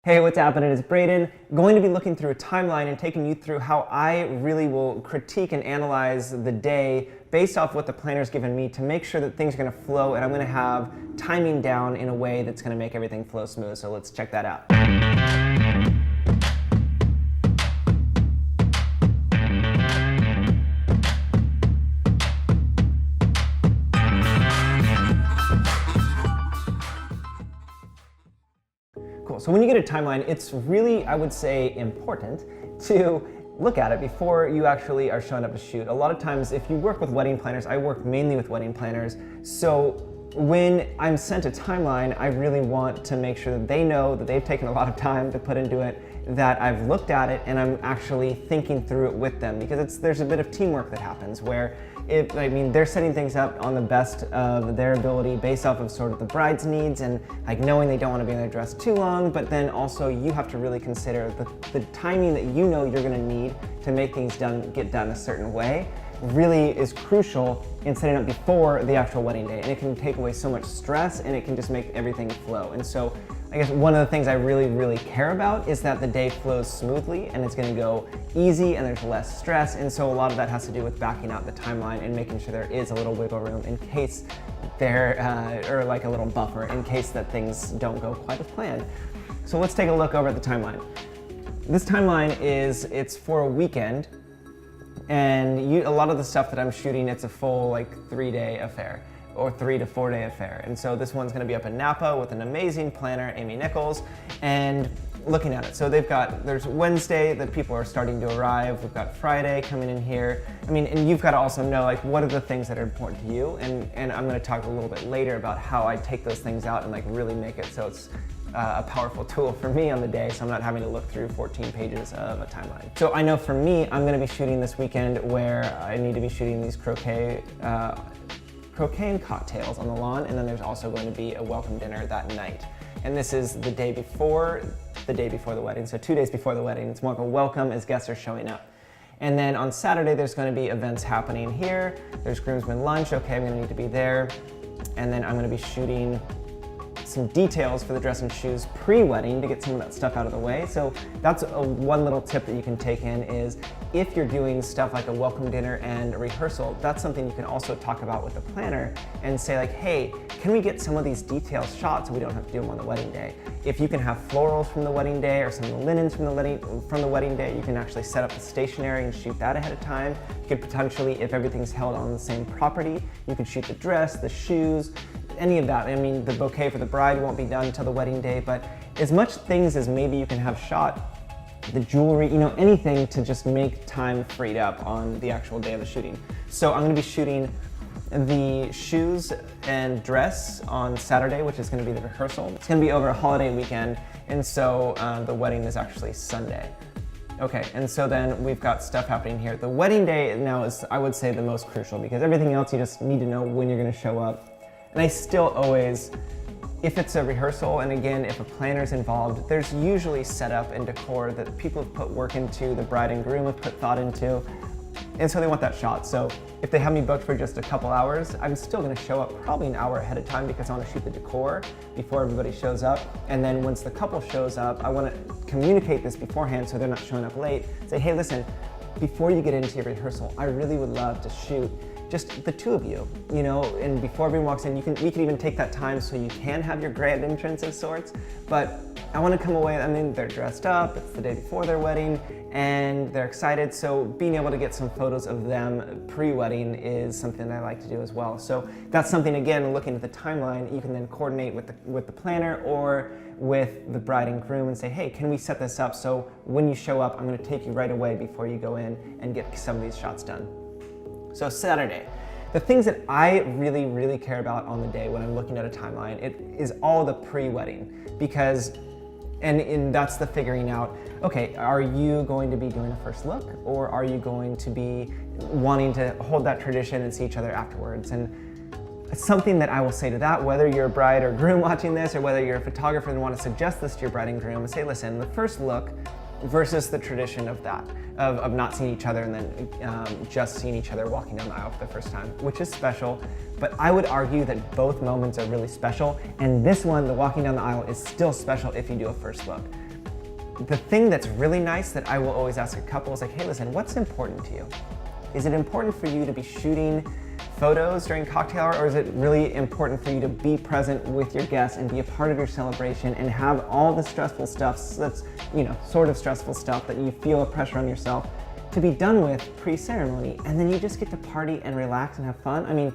Hey, what's happening? It's Braden. Going to be looking through a timeline and taking you through how I really will critique and analyze the day based off what the planner's given me to make sure that things are going to flow and I'm going to have timing down in a way that's going to make everything flow smooth. So let's check that out. Cool. So when you get a timeline, it's really, I would say, important to look at it before you actually are showing up to shoot. A lot of times, if you work with wedding planners, I work mainly with wedding planners, so when I'm sent a timeline, I really want to make sure that they know that they've taken a lot of time to put into it, that I've looked at it and I'm actually thinking through it with them, because there's a bit of teamwork that happens where they're setting things up on the best of their ability based off of sort of the bride's needs and like knowing they don't want to be in their dress too long, but then also you have to really consider the timing that you know you're going to need to make things get done a certain way really is crucial in setting up before the actual wedding day, and it can take away so much stress and it can just make everything flow. And so I guess one of the things I really care about is that the day flows smoothly and it's going to go easy and there's less stress, and so a lot of that has to do with backing out the timeline and making sure there is a little wiggle room in case or like a little buffer in case that things don't go quite as planned. So let's take a look over at the timeline. This timeline it's for a weekend, and a lot of the stuff that I'm shooting, it's a full like 3-day affair or 3 to 4 day affair. And so this one's gonna be up in Napa with an amazing planner, Amy Nichols, and looking at it. So there's Wednesday that people are starting to arrive. We've got Friday coming in here. I mean, and you've got to also know like what are the things that are important to you. And I'm gonna talk a little bit later about how I take those things out and like really make it so it's a powerful tool for me on the day, so I'm not having to look through 14 pages of a timeline. So I know for me, I'm gonna be shooting this weekend where I need to be shooting these croquet and cocktails on the lawn, and then there's also going to be a welcome dinner that night. And this is the day before the wedding, so 2 days before the wedding. It's more of a welcome as guests are showing up. And then on Saturday, there's going to be events happening here. There's groomsmen lunch, okay, I'm gonna need to be there. And then I'm gonna be shooting some details for the dress and shoes pre-wedding to get some of that stuff out of the way. So that's one little tip that you can take in is if you're doing stuff like a welcome dinner and a rehearsal, that's something you can also talk about with the planner and say like, hey, can we get some of these details shot so we don't have to do them on the wedding day? If you can have florals from the wedding day or some of the linens from the wedding day, you can actually set up the stationery and shoot that ahead of time. You could potentially, if everything's held on the same property, you could shoot the dress, the shoes, any of that. I mean, the bouquet for the bride won't be done until the wedding day, but as much things as maybe you can have shot, the jewelry, anything to just make time freed up on the actual day of the shooting. So I'm gonna be shooting the shoes and dress on Saturday, which is gonna be the rehearsal. It's gonna be over a holiday weekend, and so the wedding is actually Sunday. Okay, and so then we've got stuff happening here. The wedding day now is, I would say, the most crucial because everything else you just need to know when you're gonna show up. And I still always, if it's a rehearsal, and again, if a planner's involved, there's usually setup and decor that people have put work into, the bride and groom have put thought into, and so they want that shot. So if they have me booked for just a couple hours, I'm still gonna show up probably an hour ahead of time because I wanna shoot the decor before everybody shows up. And then once the couple shows up, I wanna communicate this beforehand so they're not showing up late. Say, hey, listen, before you get into your rehearsal, I really would love to shoot just the two of you, and before everyone walks in, we can even take that time so you can have your grand entrance of sorts, but I want to come away, they're dressed up, it's the day before their wedding, and they're excited, so being able to get some photos of them pre-wedding is something I like to do as well. So that's something, again, looking at the timeline, you can then coordinate with the planner or with the bride and groom and say, hey, can we set this up so when you show up, I'm going to take you right away before you go in and get some of these shots done. So Saturday, the things that I really care about on the day when I'm looking at a timeline, it is all the pre-wedding because, and that's the figuring out, okay, are you going to be doing a first look or are you going to be wanting to hold that tradition and see each other afterwards? And something that I will say to that, whether you're a bride or groom watching this or whether you're a photographer and want to suggest this to your bride and groom and say, listen, the first look versus the tradition of that, of not seeing each other and then just seeing each other walking down the aisle for the first time, which is special. But I would argue that both moments are really special, and this one, the walking down the aisle, is still special if you do a first look. the thing that's really nice that I will always ask a couple is like, hey, listen, what's important to you? Is it important for you to be shooting photos during cocktail hour, or is it really important for you to be present with your guests and be a part of your celebration and have all the stressful stuff that's, sort of stressful stuff that you feel a pressure on yourself to be done with pre-ceremony, and then you just get to party and relax and have fun? I mean,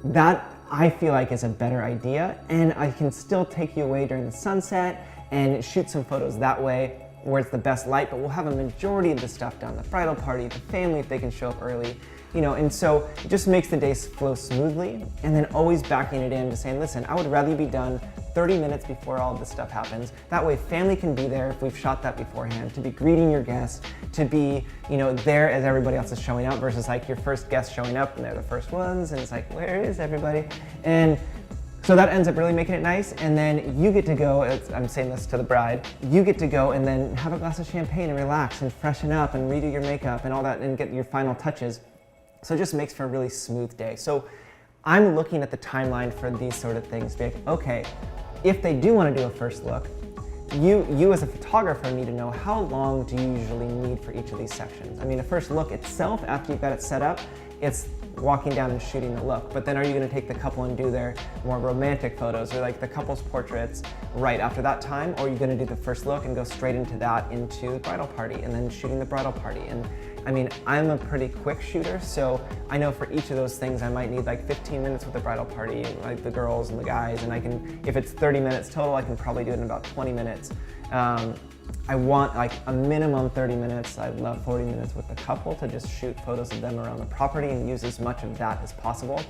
that I feel like is a better idea, and I can still take you away during the sunset and shoot some photos that way where it's the best light, but we'll have a majority of the stuff done, the bridal party, the family if they can show up early, and so it just makes the day flow smoothly, and then always backing it in to saying, listen, I would rather you be done 30 minutes before all of this stuff happens. That way family can be there if we've shot that beforehand, to be greeting your guests, to be, there as everybody else is showing up versus like your first guest showing up and they're the first ones and it's like, where is everybody? And so that ends up really making it nice, and then you get to go, I'm saying this to the bride, you get to go and then have a glass of champagne and relax and freshen up and redo your makeup and all that and get your final touches. So it just makes for a really smooth day. So I'm looking at the timeline for these sort of things, be like, okay, if they do want to do a first look, you as a photographer need to know how long do you usually need for each of these sections. I mean, a first look itself, after you've got it set up, it's walking down and shooting the look, but then are you going to take the couple and do their more romantic photos or like the couple's portraits right after that time, or are you going to do the first look and go straight into the bridal party and then shooting the bridal party? And I mean, I'm a pretty quick shooter, so I know for each of those things I might need like 15 minutes with the bridal party, like the girls and the guys, and I can, if it's 30 minutes total, I can probably do it in about 20 minutes. I want like a minimum 30 minutes. I'd love 40 minutes with the couple to just shoot photos of them around the property and use as much of that as possible.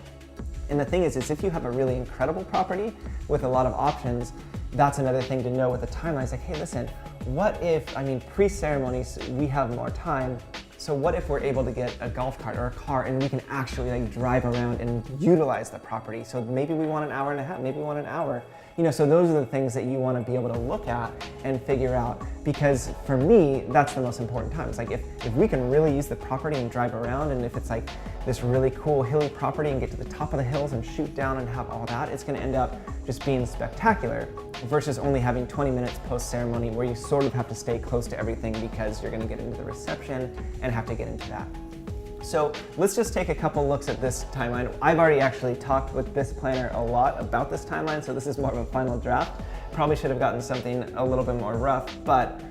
And the thing is if you have a really incredible property with a lot of options, that's another thing to know with the timeline. It's like, hey, listen, what if, pre-ceremonies, we have more time, so what if we're able to get a golf cart or a car and we can actually like drive around and utilize the property? So maybe we want an hour and a half, maybe we want an hour. So those are the things that you want to be able to look at and figure out, because for me, that's the most important time. It's like if we can really use the property and drive around, and if it's like this really cool hilly property and get to the top of the hills and shoot down and have all that, it's going to end up just being spectacular versus only having 20 minutes post-ceremony where you sort of have to stay close to everything because you're going to get into the reception and have to get into that. So let's just take a couple looks at this timeline. I've already actually talked with this planner a lot about this timeline, so this is more of a final draft. Probably should have gotten something a little bit more rough, but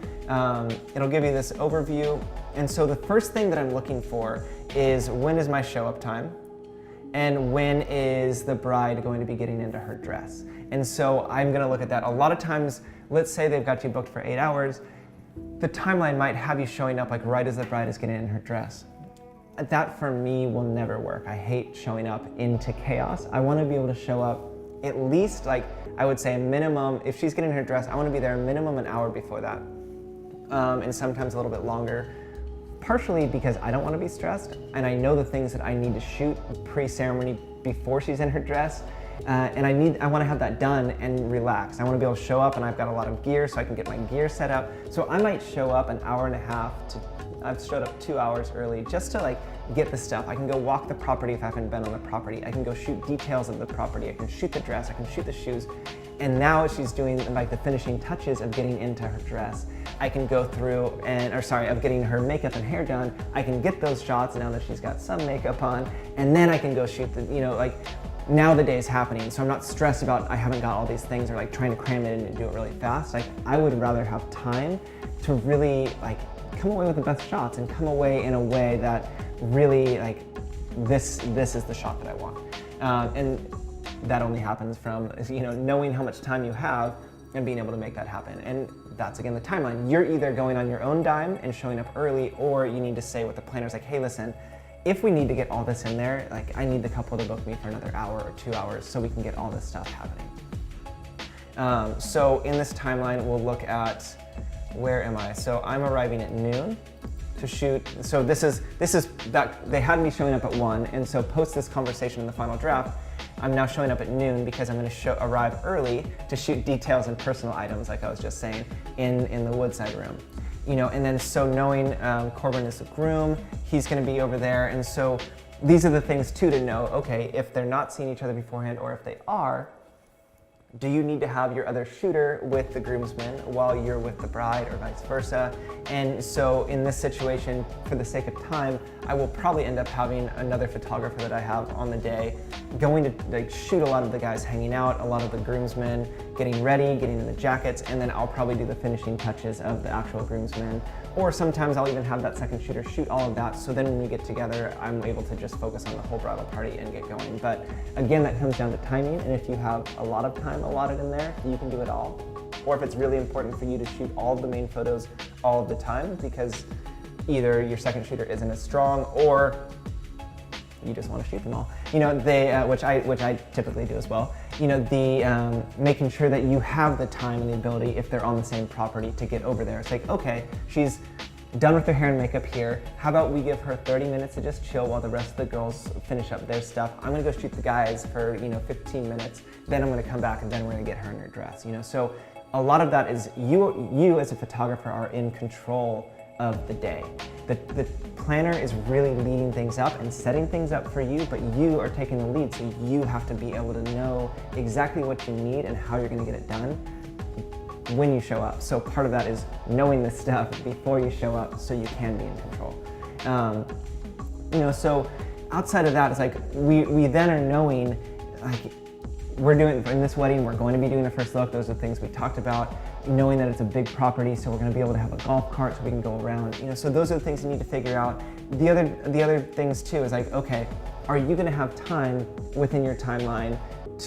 it'll give you this overview. And so the first thing that I'm looking for is, when is my show up time? And when is the bride going to be getting into her dress? And so I'm gonna look at that. A lot of times, let's say they've got you booked for 8 hours, the timeline might have you showing up like right as the bride is getting in her dress. That for me will never work. I hate showing up into chaos. I want to be able to show up at least, like, I would say a minimum, if she's getting her dress, I want to be there a minimum an hour before that. And sometimes a little bit longer, partially because I don't want to be stressed and I know the things that I need to shoot pre-ceremony before she's in her dress. And I want to have that done and relax. I want to be able to show up and I've got a lot of gear so I can get my gear set up. So I might show up an hour and a half I've showed up 2 hours early just to like get the stuff. I can go walk the property if I haven't been on the property. I can go shoot details of the property. I can shoot the dress. I can shoot the shoes. And now she's doing like the finishing touches of getting into her dress. I can go through of getting her makeup and hair done. I can get those shots now that she's got some makeup on, and then I can go shoot the, now the day is happening. So I'm not stressed about I haven't got all these things or like trying to cram it in and do it really fast. Like I would rather have time to really like come away with the best shots and come away in a way that really like this is the shot that I want. And that only happens from knowing how much time you have and being able to make that happen. And that's again the timeline. You're either going on your own dime and showing up early, or you need to say with the planners like, hey, listen, if we need to get all this in there, like I need the couple to book me for another hour or 2 hours so we can get all this stuff happening. So in this timeline, we'll look at, where am I? So I'm arriving at noon to shoot. So this is that they had me showing up at 1, and so post this conversation in the final draft, I'm now showing up at noon because I'm going to arrive early to shoot details and personal items, like I was just saying, in the Woodside room. And then so knowing Corbin is the groom, he's going to be over there, and so these are the things too to know. Okay, if they're not seeing each other beforehand, or if they are, Do you need to have your other shooter with the groomsmen while you're with the bride, or vice versa? And so in this situation, for the sake of time, I will probably end up having another photographer that I have on the day going to like shoot a lot of the guys hanging out, a lot of the groomsmen getting ready, getting in the jackets, and then I'll probably do the finishing touches of the actual groomsmen. Or sometimes I'll even have that second shooter shoot all of that, so then when we get together, I'm able to just focus on the whole bridal party and get going. But again, that comes down to timing, and if you have a lot of time allotted in there, you can do it all. Or if it's really important for you to shoot all of the main photos all of the time, because either your second shooter isn't as strong, or you just want to shoot them all. You know, which I typically do as well. You know, making sure that you have the time and the ability, if they're on the same property, to get over there. It's like, okay, she's done with her hair and makeup here. How about we give her 30 minutes to just chill while the rest of the girls finish up their stuff. I'm gonna go shoot the guys for, 15 minutes. Then I'm gonna come back and then we're gonna get her in her dress. So a lot of that is you as a photographer are in control of the day. The planner is really leading things up and setting things up for you, but you are taking the lead, so you have to be able to know exactly what you need and how you're gonna get it done when you show up. So part of that is knowing this stuff before you show up so you can be in control. So outside of that, it's like we then are knowing, like, we're doing, in this wedding, we're going to be doing a first look. Those are the things we talked about. Knowing that it's a big property, so we're going to be able to have a golf cart so we can go around. So those are the things you need to figure out. The other things too is like, okay, are you going to have time within your timeline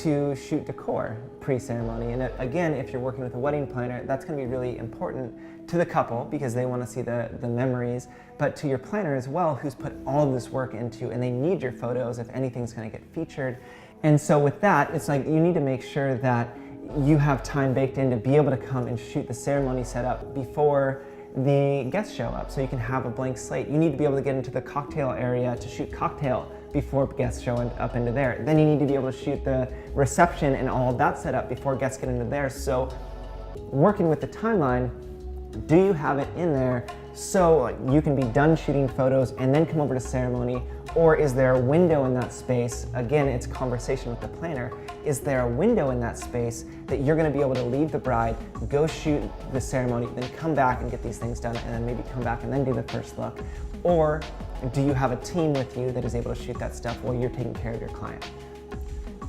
to shoot decor pre-ceremony? And again, if you're working with a wedding planner, that's going to be really important to the couple because they want to see the memories, but to your planner as well, who's put all of this work into, and they need your photos if anything's going to get featured. And so with that, it's like you need to make sure that you have time baked in to be able to come and shoot the ceremony setup before the guests show up, so you can have a blank slate. You need to be able to get into the cocktail area to shoot cocktail before guests show up into there. Then you need to be able to shoot the reception and all of that setup before guests get into there. So working with the timeline, do you have it in there so you can be done shooting photos and then come over to ceremony? Or is there a window in that space? Again, it's conversation with the planner. Is there a window in that space that you're gonna be able to leave the bride, go shoot the ceremony, then come back and get these things done, and then maybe come back and then do the first look? Or do you have a team with you that is able to shoot that stuff while you're taking care of your client?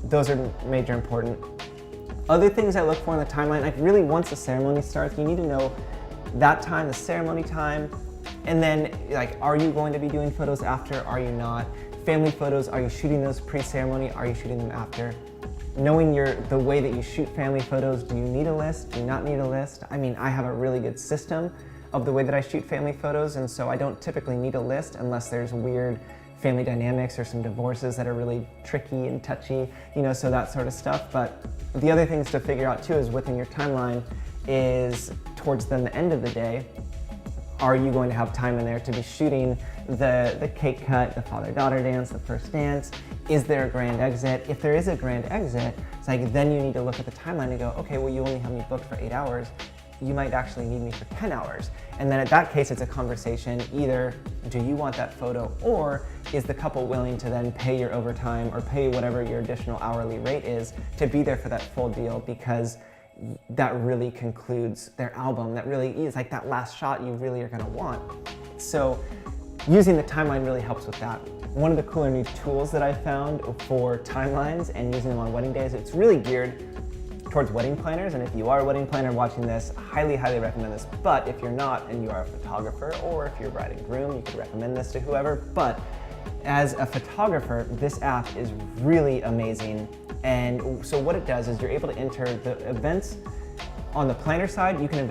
Those are major important. Other things I look for in the timeline, like really once the ceremony starts, you need to know that time, the ceremony time, and then like, are you going to be doing photos after? Are you not? Family photos, are you shooting those pre-ceremony? Are you shooting them after? Knowing the way that you shoot family photos, do you need a list? Do you not need a list? I mean, I have a really good system of the way that I shoot family photos, and so I don't typically need a list unless there's weird family dynamics or some divorces that are really tricky and touchy, so that sort of stuff. But the other things to figure out too is within your timeline is towards then the end of the day, are you going to have time in there to be shooting the cake cut, the father-daughter dance, the first dance? Is there a grand exit? If there is a grand exit, it's like then you need to look at the timeline and go, okay, well, you only have me booked for 8 hours. You might actually need me for 10 hours. And then at that case, it's a conversation. Either do you want that photo, or is the couple willing to then pay your overtime or pay whatever your additional hourly rate is to be there for that full deal, because that really concludes their album. That really is like that last shot you really are gonna want. So using the timeline really helps with that. One of the cooler new tools that I found for timelines and using them on wedding days, it's really geared towards wedding planners, and if you are a wedding planner watching this, highly, highly recommend this. But if you're not and you are a photographer, or if you're bride and groom, you could recommend this to whoever. But as a photographer, this app is really amazing. And so what it does is you're able to enter the events on the planner side. You can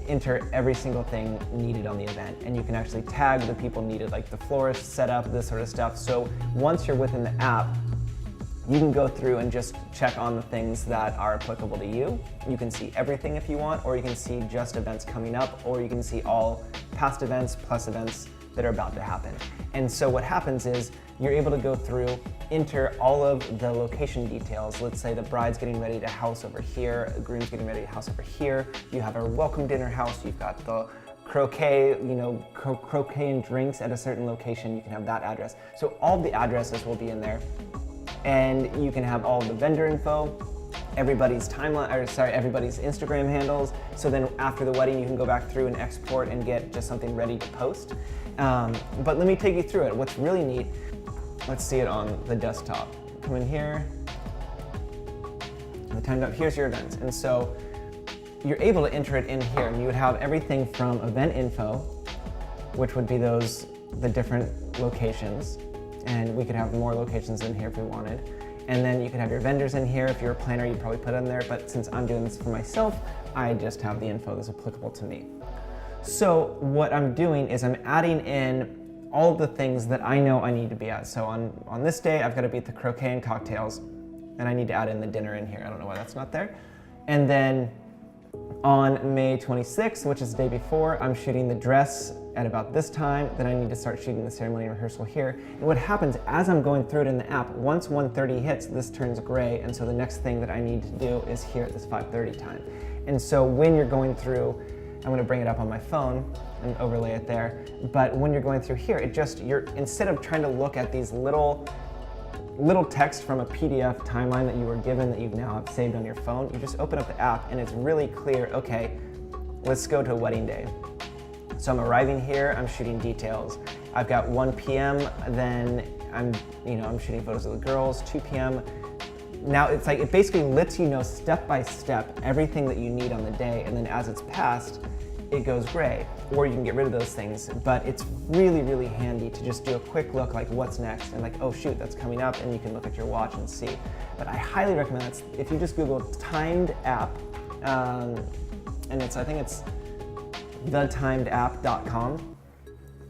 enter every single thing needed on the event, and you can actually tag the people needed, like the florist setup, this sort of stuff. So once you're within the app, you can go through and just check on the things that are applicable to you. You can see everything if you want, or you can see just events coming up, or you can see all past events plus events that are about to happen. And so what happens is you're able to go through, enter all of the location details. Let's say the bride's getting ready to house over here, the groom's getting ready to house over here. You have a welcome dinner house, you've got the croquet, croquet and drinks at a certain location. You can have that address. So all the addresses will be in there, and you can have all the vendor info. everybody's timeline, or sorry, everybody's Instagram handles. So then after the wedding, you can go back through and export and get just something ready to post. But let me take you through it. What's really neat, let's see it on the desktop. Come in here, the timed up, here's your events. And so you're able to enter it in here, and you would have everything from event info, which would be the different locations. And we could have more locations in here if we wanted. And then you could have your vendors in here. If you're a planner, you'd probably put it in there, but since I'm doing this for myself, I just have the info that's applicable to me. So what I'm doing is I'm adding in all of the things that I know I need to be at. So on this day, I've got to be at the croquet and cocktails, and I need to add in the dinner in here. I don't know why that's not there. And then on May 26th, which is the day before, I'm shooting the dress at about this time. Then I need to start shooting the ceremony rehearsal here. And what happens as I'm going through it in the app, once 1:30 hits, this turns gray. And so the next thing that I need to do is here at this 5:30 time. And so when you're going through, I'm gonna bring it up on my phone and overlay it there. But when you're going through here, instead of trying to look at these little text from a PDF timeline that you were given that you now have saved on your phone, you just open up the app and it's really clear, okay, let's go to a wedding day. So I'm arriving here, I'm shooting details. I've got 1 p.m., then I'm shooting photos of the girls, 2 p.m. Now it's like, it basically lets you know step by step everything that you need on the day, and then as it's passed, it goes gray, or you can get rid of those things. But it's really, really handy to just do a quick look, like what's next, and like, oh shoot, that's coming up, and you can look at your watch and see. But I highly recommend that if you just Google timed app, and I think it's thetimedapp.com.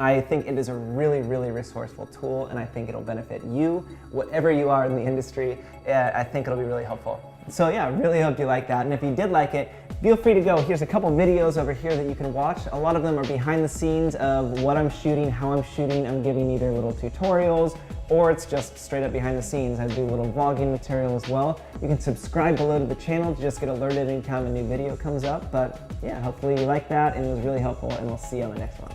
I think it is a really, really resourceful tool, and I think it'll benefit you, whatever you are in the industry. I think it'll be really helpful. So yeah, really hope you like that. And if you did like it, feel free to go. Here's a couple videos over here that you can watch. A lot of them are behind the scenes of what I'm shooting, how I'm shooting. I'm giving either little tutorials, or it's just straight up behind the scenes. I do a little vlogging material as well. You can subscribe below to the channel to just get alerted anytime a new video comes up. But yeah, hopefully you like that and it was really helpful, and we'll see you on the next one.